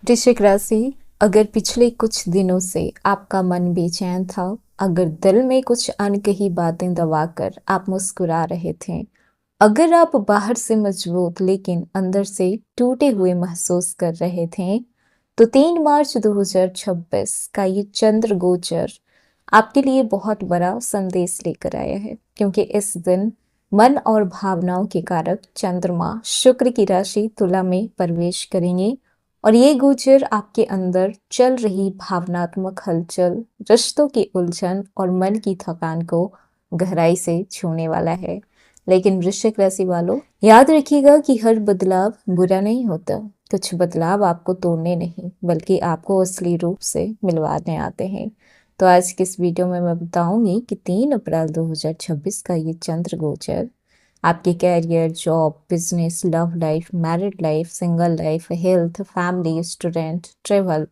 वृश्चिक राशि, अगर पिछले कुछ दिनों से आपका मन बेचैन था, अगर दिल में कुछ अनकही बातें दबाकर आप मुस्कुरा रहे थे, अगर आप बाहर से मजबूत लेकिन अंदर से टूटे हुए महसूस कर रहे थे, तो 3 मार्च 2026 का ये चंद्र गोचर आपके लिए बहुत बड़ा संदेश लेकर आया है, क्योंकि इस दिन मन और भावनाओं के कारक चंद्रमा शुक्र की राशि तुला में प्रवेश करेंगे और ये गोचर आपके अंदर चल रही भावनात्मक हलचल, रिश्तों की उलझन और मन की थकान को गहराई से छूने वाला है। लेकिन वृश्चिक राशि वालों, याद रखिएगा कि हर बदलाव बुरा नहीं होता। कुछ बदलाव आपको तोड़ने नहीं, बल्कि आपको असली रूप से मिलवाने आते हैं। तो आज की इस वीडियो में मैं बताऊंगी कि 3 अप्रैल 2026 का ये चंद्र गोचर आपके career, job, business, love life, married life, single life, health, family, student, travel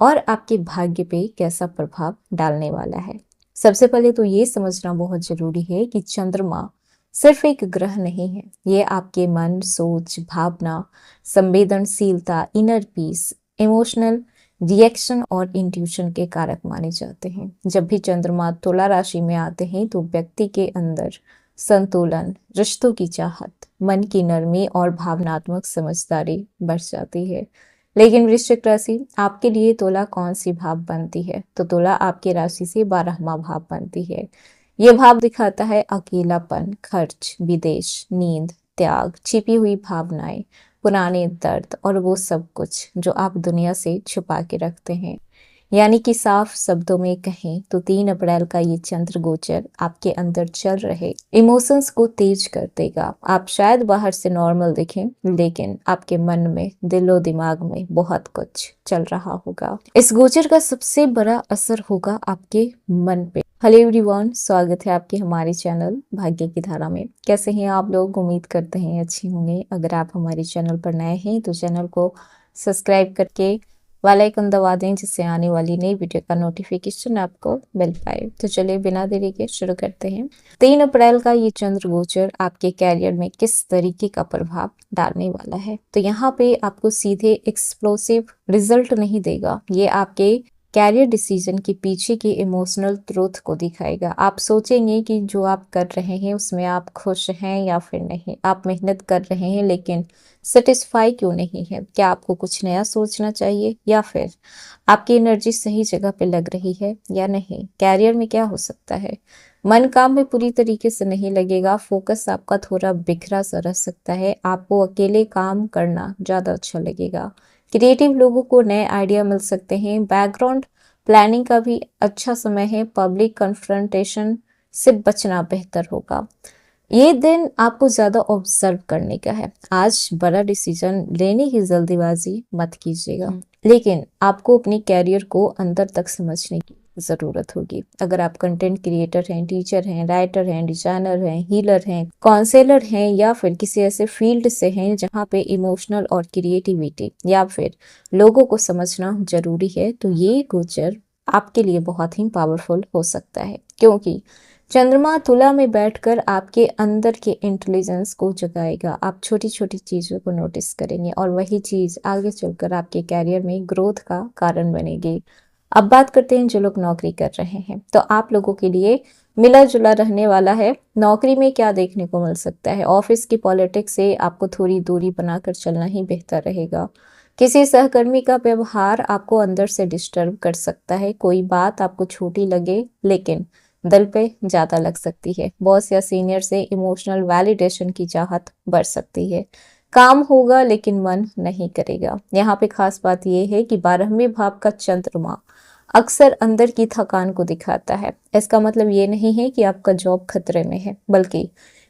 और आपके भाग्य पे कैसा प्रभाव डालने वाला है। सबसे पहले तो ये समझना बहुत जरूरी है कि चंद्रमा सिर्फ एक ग्रह नहीं है। ये आपके मन, सोच, भावना, संवेदनशीलता, इनर पीस, इमोशनल रिएक्शन और इंट्यूशन के कारक माने जाते हैं। जब भी चंद्रमा तुला राशि में आते हैं तो व्यक्ति के अंदर संतुलन, रिश्तों की चाहत, मन की नरमी और भावनात्मक समझदारी बढ़ जाती है। लेकिन वृश्चिक राशि, आपके लिए तुला कौन सी भाव बनती है? तो तुला आपकी राशि से 12वां भाव बनती है। ये भाव दिखाता है अकेलापन, खर्च, विदेश, नींद, त्याग, छिपी हुई भावनाएं, पुराने दर्द और वो सब कुछ जो आप दुनिया से छुपा के रखते हैं। यानी कि साफ शब्दों में कहें तो 3 अप्रैल का ये चंद्र गोचर आपके अंदर चल रहे इमोशंस को तेज कर देगा। आप शायद बाहर से नॉर्मल दिखें, लेकिन आपके मन में, दिलो दिमाग में बहुत कुछ चल रहा होगा। इस गोचर का सबसे बड़ा असर होगा आपके मन पे। हेलो एवरीवन, स्वागत है आपके हमारे चैनल भाग्य की धारा में। कैसे हैं आप लोग? उम्मीद करते हैं अच्छे होंगे। अगर आप हमारे चैनल पर नए हैं तो चैनल को सब्सक्राइब करके बेल आइकन दबा दें, जिससे आने वाली नई वीडियो का नोटिफिकेशन आपको मिल पाए। तो चलिए बिना देरी के शुरू करते हैं। 3 अप्रैल का ये चंद्र गोचर आपके कैरियर में किस तरीके का प्रभाव डालने वाला है? तो यहाँ पे आपको सीधे एक्सप्लोसिव रिजल्ट नहीं देगा, ये आपके कैरियर डिसीजन के पीछे की इमोशनल ट्रूथ को दिखाएगा। आप सोचेंगे कि जो आप कर रहे हैं उसमें आप खुश हैं या फिर नहीं। आप मेहनत कर रहे हैं लेकिन सेटिस्फाई क्यों नहीं है? क्या आपको कुछ नया सोचना चाहिए, या फिर आपकी एनर्जी सही जगह पे लग रही है या नहीं? कैरियर में क्या हो सकता है? मन काम में पूरी तरीके से नहीं लगेगा, फोकस आपका थोड़ा बिखरा सा रह सकता है। आपको अकेले काम करना ज्यादा अच्छा लगेगा। क्रिएटिव लोगों को नए आइडिया मिल सकते हैं। बैकग्राउंड प्लानिंग का भी अच्छा समय है। पब्लिक कन्फ्रंटेशन से बचना बेहतर होगा। ये दिन आपको ज्यादा ऑब्जर्व करने का है। आज बड़ा डिसीजन लेने की जल्दीबाजी मत कीजिएगा, लेकिन आपको अपने कैरियर को अंदर तक समझने की जरूरत होगी। अगर आप कंटेंट क्रिएटर हैं, टीचर हैं, राइटर हैं, डिजाइनर हैं, हीलर हैं, काउंसलर हैं, या फिर किसी ऐसे फील्ड से हैं जहां पे इमोशनल और क्रिएटिविटी या फिर लोगों को समझना जरूरी है, तो ये गोचर आपके लिए बहुत ही पावरफुल हो सकता है। क्योंकि चंद्रमा तुला में बैठकर आपके अंदर के इंटेलिजेंस को जगाएगा। आप छोटी छोटी चीजों को नोटिस करेंगे और वही चीज आगे चलकर आपके कैरियर में ग्रोथ का कारण बनेगी। अब बात करते हैं जो लोग नौकरी कर रहे हैं, तो आप लोगों के लिए मिला जुला रहने वाला है। नौकरी में क्या देखने को मिल सकता है? ऑफिस की पॉलिटिक्स से आपको थोड़ी दूरी बनाकर चलना ही बेहतर रहेगा। किसी सहकर्मी का व्यवहार आपको अंदर से डिस्टर्ब कर सकता है। कोई बात आपको छोटी लगे लेकिन दिल पे ज्यादा लग सकती है। बॉस या सीनियर से इमोशनल वैलिडेशन की चाहत बढ़ सकती है। काम होगा लेकिन मन नहीं करेगा। यहाँ पे खास बात यह है कि 12वें भाव का चंद्रमा अक्सर अंदर की थकान को दिखाता है। इसका मतलब ये नहीं है कि आपका जॉब खतरे में है, बल्कि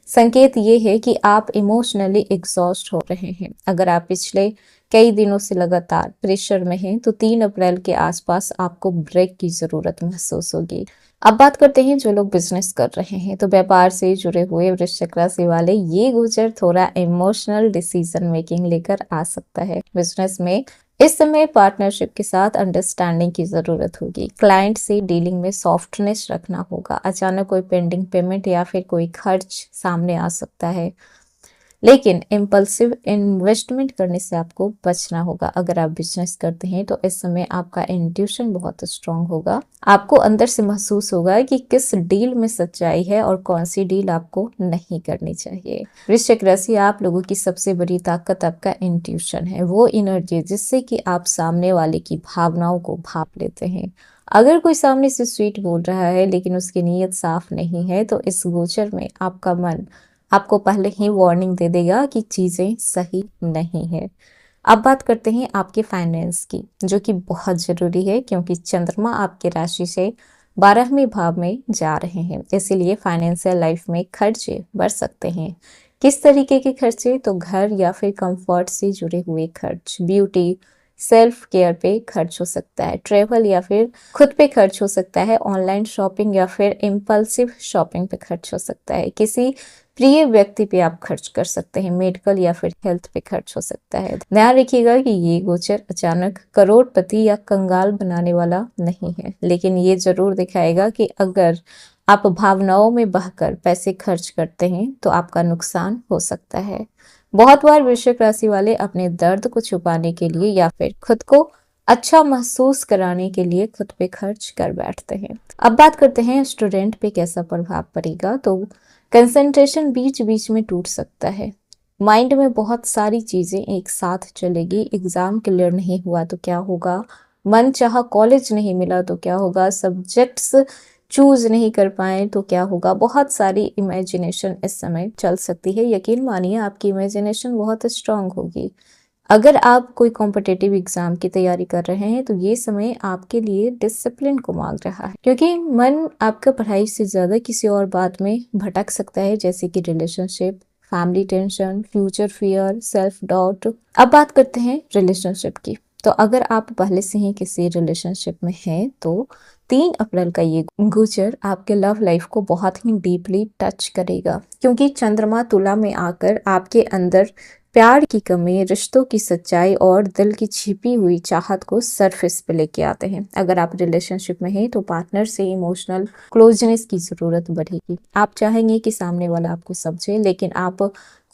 संकेत ये है कि आप इमोशनली एग्जॉस्ट हो रहे हैं। अगर आप पिछले कई दिनों से लगातार प्रेशर में हैं, तो 3 अप्रैल के आसपास आपको ब्रेक की जरूरत महसूस होगी। अब बात करते हैं जो लोग बिजनेस कर रहे हैं, तो व्यापार से जुड़े हुए वृश्चिक राशि वाले, ये गोचर थोड़ा इमोशनल डिसीजन मेकिंग लेकर आ सकता है। बिजनेस में इस समय पार्टनरशिप के साथ अंडरस्टैंडिंग की जरूरत होगी। क्लाइंट से डीलिंग में सॉफ्टनेस रखना होगा। अचानक कोई पेंडिंग पेमेंट या फिर कोई खर्च सामने आ सकता है। लेकिन इम्पल्सिव इन्वेस्टमेंट करने से आपको बचना होगा। अगर आप बिजनेस करते हैं तो इस समय आपका इंट्यूशन बहुत स्ट्रांग होगा। आपको अंदर से महसूस होगा कि किस डील में सच्चाई है और कौन सी डील आपको नहीं करनी चाहिए। वृश्चिक राशि, आप लोगों की सबसे बड़ी ताकत आपका इंट्यूशन है, वो एनर्जी जिससे कि आप सामने वाले की भावनाओं को भाप लेते हैं। अगर कोई सामने से स्वीट बोल रहा है लेकिन उसकी नीयत साफ नहीं है तो इस गोचर में आपका मन आपको पहले ही वार्निंग दे देगा कि चीजें सही नहीं है। अब बात करते हैं आपके फाइनेंस की, जो कि बहुत जरूरी है क्योंकि चंद्रमा आपके राशि से 12वें भाव में जा रहे हैं, इसीलिए फाइनेंशियल लाइफ में खर्चे बढ़ सकते हैं। किस तरीके के खर्चे? तो घर या फिर कंफर्ट से जुड़े हुए खर्च, ब्यूटी सेल्फ केयर पे खर्च हो सकता है, ट्रेवल या फिर खुद पे खर्च हो सकता है, ऑनलाइन शॉपिंग या फिर इम्पल्सिव शॉपिंग पे खर्च हो सकता है, किसी प्रिय व्यक्ति पे आप खर्च कर सकते हैं, मेडिकल या फिर हेल्थ पे खर्च हो सकता है। ध्यान रखिएगा कि ये गोचर अचानक करोड़पति या कंगाल बनाने वाला नहीं है, लेकिन ये जरूर दिखाएगा कि अगर आप भावनाओं में बहकर पैसे खर्च करते हैं तो आपका नुकसान हो सकता है। बहुत बार वृश्चिक राशि वाले अपने दर्द को छुपाने के लिए या फिर खुद को अच्छा महसूस कराने के लिए खुद पे खर्च कर बैठते हैं। अब बात करते हैं स्टूडेंट पे कैसा प्रभाव पड़ेगा। तो कंसंट्रेशन बीच बीच में टूट सकता है, माइंड में बहुत सारी चीजें एक साथ चलेगी। एग्जाम क्लियर नहीं हुआ तो क्या होगा, मन चाहा कॉलेज नहीं मिला तो क्या होगा, सब्जेक्ट्स चूज नहीं कर पाए तो क्या होगा। बहुत सारी इमेजिनेशन इस समय चल सकती है। यकीन मानिए आपकी इमेजिनेशन बहुत स्ट्रांग होगी। अगर आप कोई कॉम्पिटिटिव एग्जाम की तैयारी कर रहे हैं तो ये समय आपके लिए डिसिप्लिन को मांग रहा है, क्योंकि मन आपका पढ़ाई से ज्यादा किसी और बात में भटक सकता है, जैसे कि relationship, family tension, future fear, self doubt. अब बात करते हैं रिलेशनशिप की। तो अगर आप पहले से ही किसी रिलेशनशिप में हैं तो 3 अप्रैल का ये गोचर आपके लव लाइफ को बहुत ही डीपली टच करेगा, क्योंकि चंद्रमा तुला में आकर आपके अंदर प्यार की कमी, रिश्तों की सच्चाई और दिल की छिपी हुई चाहत को सरफेस पे लेके आते हैं। अगर आप रिलेशनशिप में हैं तो पार्टनर से इमोशनल क्लोजनेस की जरूरत बढ़ेगी। आप चाहेंगे कि सामने वाला आपको समझे, लेकिन आप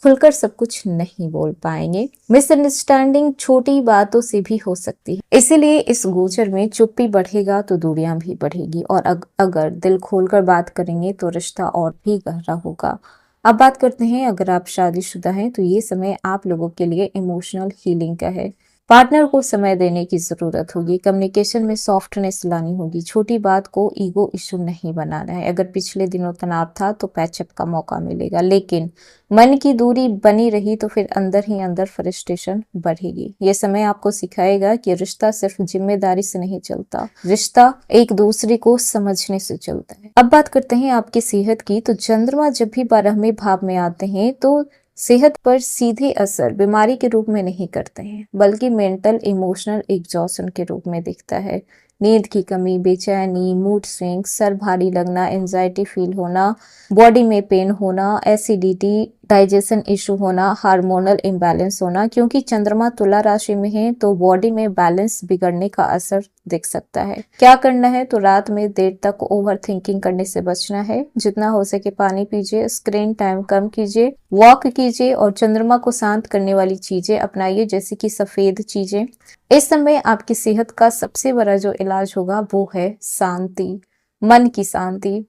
खुलकर सब कुछ नहीं बोल पाएंगे। मिसअंडरस्टैंडिंग छोटी बातों से भी हो सकती है, इसीलिए इस गोचर में चुप्पी बढ़ेगा तो दूरियां भी बढ़ेगी, और अगर दिल खोलकर बात करेंगे तो रिश्ता और भी गहरा होगा। अब बात करते हैं अगर आप शादीशुदा हैं तो ये समय आप लोगों के लिए इमोशनल हीलिंग का है। पार्टनर को समय देने की जरूरत होगी, कम्युनिकेशन में सॉफ्टनेस लानी होगी, छोटी बात को ईगो इशू नहीं बनाना है। अगर पिछले दिनों तनाव था तो पैचअप का मौका मिलेगा, लेकिन मन की दूरी बनी रही तो फिर अंदर ही अंदर फ्रस्ट्रेशन बढ़ेगी। ये समय आपको सिखाएगा कि रिश्ता सिर्फ जिम्मेदारी से नहीं चलता, रिश्ता एक दूसरे को समझने से चलता है। अब बात करते हैं आपकी सेहत की। तो चंद्रमा जब भी 12वें भाव में आते हैं तो सेहत पर सीधे असर बीमारी के रूप में नहीं करते हैं, बल्कि मेंटल इमोशनल एग्जॉशन के रूप में दिखता है। नींद की कमी, बेचैनी, मूड स्विंग, सर भारी लगना, एंजाइटी फील होना, बॉडी में पेन होना, एसिडिटी, डाइजेशन इशू होना, हार्मोनल इम्बैलेंस होना। क्योंकि चंद्रमा तुला राशि में है तो बॉडी में बैलेंस बिगड़ने का असर दिख सकता है। क्या करना है? तो रात में देर तक ओवर थिंकिंग करने से बचना है, जितना हो सके पानी पीजिए, स्क्रीन टाइम कम कीजिए, वॉक कीजिए और चंद्रमा को शांत करने वाली चीजें अपनाइए, जैसे कि सफेद चीजें। इस समय आपकी सेहत का सबसे बड़ा जो इलाज होगा वो है शांति, मन की शांति।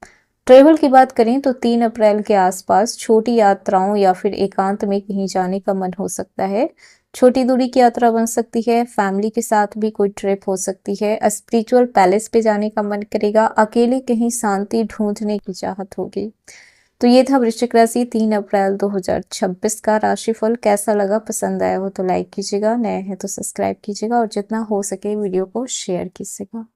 ट्रेवल की बात करें तो 3 अप्रैल के आसपास छोटी यात्राओं या फिर एकांत में कहीं जाने का मन हो सकता है। छोटी दूरी की यात्रा बन सकती है, फैमिली के साथ भी कोई ट्रिप हो सकती है, स्पिरिचुअल पैलेस पे जाने का मन करेगा, अकेले कहीं शांति ढूंढने की चाहत होगी। तो ये था वृश्चिक राशि 3 अप्रैल 2026 का राशिफल। कैसा लगा? पसंद आया हो तो लाइक कीजिएगा, नए हैं तो सब्सक्राइब कीजिएगा और जितना हो सके वीडियो को शेयर कीजिएगा।